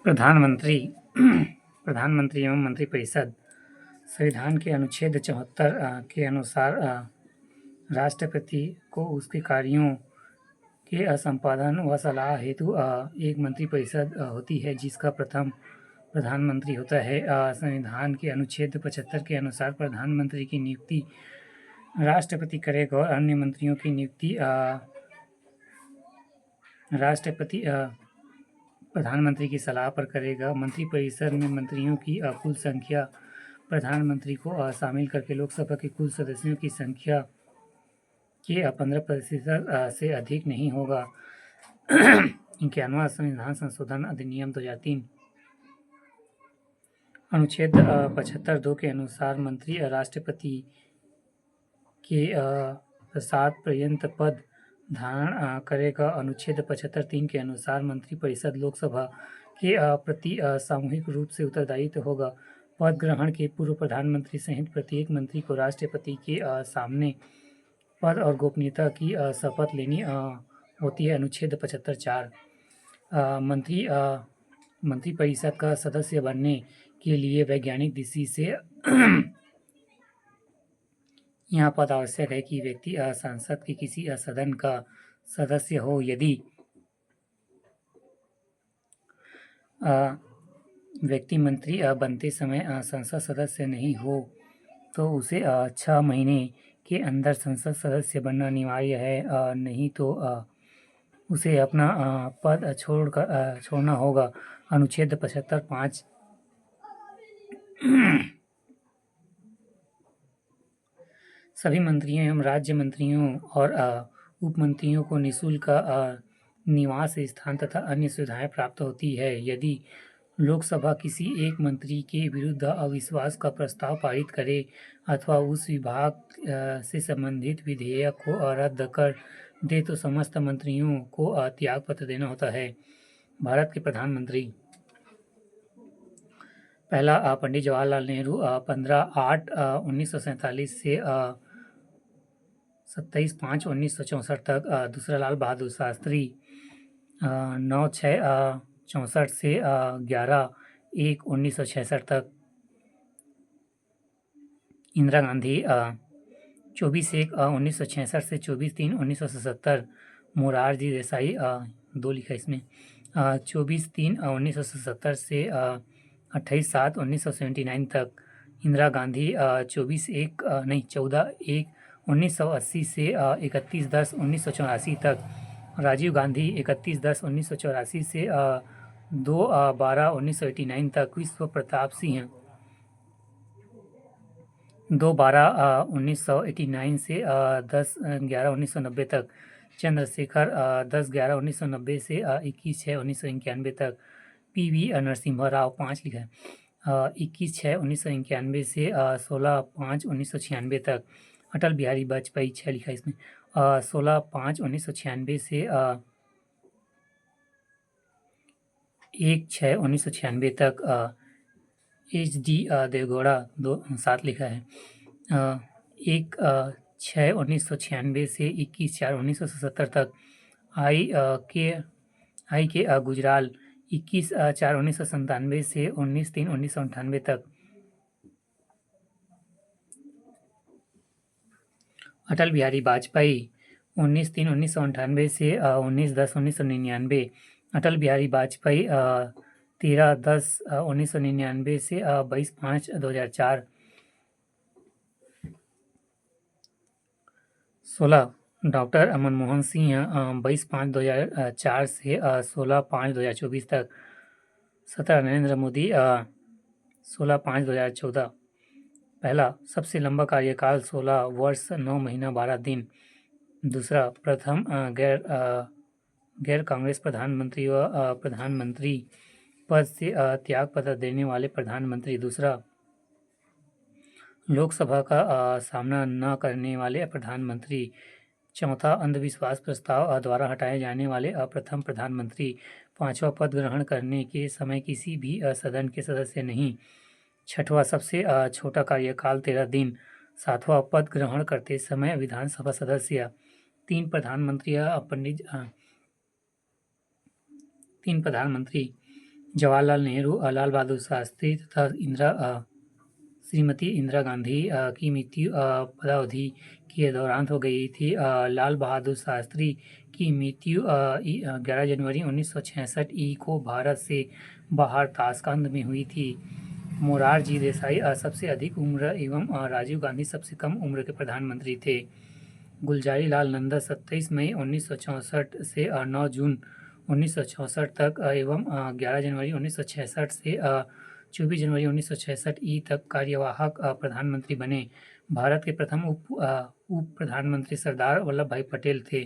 प्रधानमंत्री प्रधानमंत्री एवं मंत्रिपरिषद संविधान के अनुच्छेद 74 के अनुसार राष्ट्रपति को उसके कार्यों के संपादन व सलाह हेतु एक मंत्रिपरिषद होती है जिसका प्रथम प्रधानमंत्री होता है। संविधान के अनुच्छेद 75 के अनुसार प्रधानमंत्री की नियुक्ति राष्ट्रपति करेगा और अन्य मंत्रियों की नियुक्ति राष्ट्रपति प्रधानमंत्री की सलाह पर करेगा। मंत्रिपरिषद में मंत्रियों की कुल संख्या प्रधानमंत्री को शामिल करके लोकसभा के कुल सदस्यों की संख्या के 15% से अधिक नहीं होगा। 51वां संविधान संशोधन अधिनियम 2003 अनुच्छेद 75(2) के अनुसार मंत्री राष्ट्रपति के प्रसाद पर्यंत पद धारण करेगा। अनुच्छेद 75(3) के अनुसार मंत्रिपरिषद लोकसभा के प्रति सामूहिक रूप से उत्तरदायित्व होगा। पद ग्रहण के पूर्व प्रधानमंत्री सहित प्रत्येक मंत्री को राष्ट्रपति के सामने पद और गोपनीयता की शपथ लेनी होती है। अनुच्छेद 75(4) मंत्रिपरिषद का सदस्य बनने के लिए वैज्ञानिक दृष्टि से यह पद आवश्यक है कि व्यक्ति संसद के किसी सदन का सदस्य हो। यदि व्यक्ति मंत्री बनते समय संसद सदस्य नहीं हो तो उसे 6 महीने के अंदर संसद सदस्य बनना अनिवार्य है, नहीं तो उसे अपना पद छोड़ना होगा। अनुच्छेद 75(5) सभी मंत्रियों एवं राज्य मंत्रियों और उप मंत्रियों को निःशुल्क निवास स्थान तथा अन्य सुविधाएं प्राप्त होती है। यदि लोकसभा किसी एक मंत्री के विरुद्ध अविश्वास का प्रस्ताव पारित करे अथवा उस विभाग से संबंधित विधेयक को रद्द कर दे तो समस्त मंत्रियों को त्यागपत्र देना होता है। भारत के प्रधानमंत्री पहला पंडित जवाहरलाल नेहरू 15/8/1947 से 27/5/1964 तक। दूसरा लाल बहादुर शास्त्री 9/6/64 से 11/1/1966 तक। इंदिरा गांधी 24/1/1966 से 24/3/1977। मोरारजी देसाई 2 लिखा इसमें 24/3/1977 से 28/7/1979 तक। इंदिरा गांधी 14/1/1980 से 31/10/1984 तक। राजीव गांधी 31/10/1984 से 2/12/1989 तक। विश्व प्रताप सिंह 2/12/1989 से 10/11/1990 तक। चंद्रशेखर 10/11/1990 से 21/6/1991 तक। PV नरसिम्हा राव 5 लिखा है 21/6/1991 से 16/5/1996 तक। अटल बिहारी वाजपेयी 6 लिखा है इसमें 16/5/1996 से 1/6/1996 तक। HD देवगौड़ा 7 लिखा है 1/6/1996 से 21/4/1977 तक। I.K. गुजराल 21/4/1997 से 19/3/1998 तक। अटल बिहारी वाजपेयी 19/3/1998 से 19/10/1999। अटल बिहारी वाजपेयी 13/10/1999 से 22/5/2004। 16 डॉक्टर मनमोहन सिंह 22/5/2004 से 16/5/2024 तक। 17 नरेंद्र मोदी 16/5/2014। पहला सबसे लंबा कार्यकाल 16 वर्ष 9 महीना 12 दिन। दूसरा प्रथम गैर कांग्रेस प्रधानमंत्री व प्रधानमंत्री पद से त्यागपत्र देने वाले प्रधानमंत्री। दूसरा लोकसभा का सामना न करने वाले प्रधानमंत्री। चौथा अंधविश्वास प्रस्ताव द्वारा हटाए जाने वाले प्रथम प्रधानमंत्री। पांचवा पद ग्रहण करने के समय किसी भी सदन के सदस्य नहीं। छठवां सबसे छोटा कार्यकाल 13 दिन। सातवां पद ग्रहण करते समय विधानसभा सदस्य। 3 प्रधानमंत्री जवाहरलाल नेहरू, लाल बहादुर शास्त्री तथा श्रीमती इंदिरा गांधी की मृत्यु पदावधि के दौरान हो गई थी। लाल बहादुर शास्त्री की मृत्यु 11 जनवरी 1966 को भारत से बाहर ताशकंद में हुई थी। मोरारजी देसाई सबसे अधिक उम्र एवं राजीव गांधी सबसे कम उम्र के प्रधानमंत्री थे। गुलजारी लाल नंदा 27 मई 1964 से 9 जून 1964 तक एवं 11 जनवरी 1966 से 24 जनवरी 1966 तक कार्यवाहक प्रधानमंत्री बने। भारत के प्रथम उप प्रधानमंत्री सरदार वल्लभ भाई पटेल थे।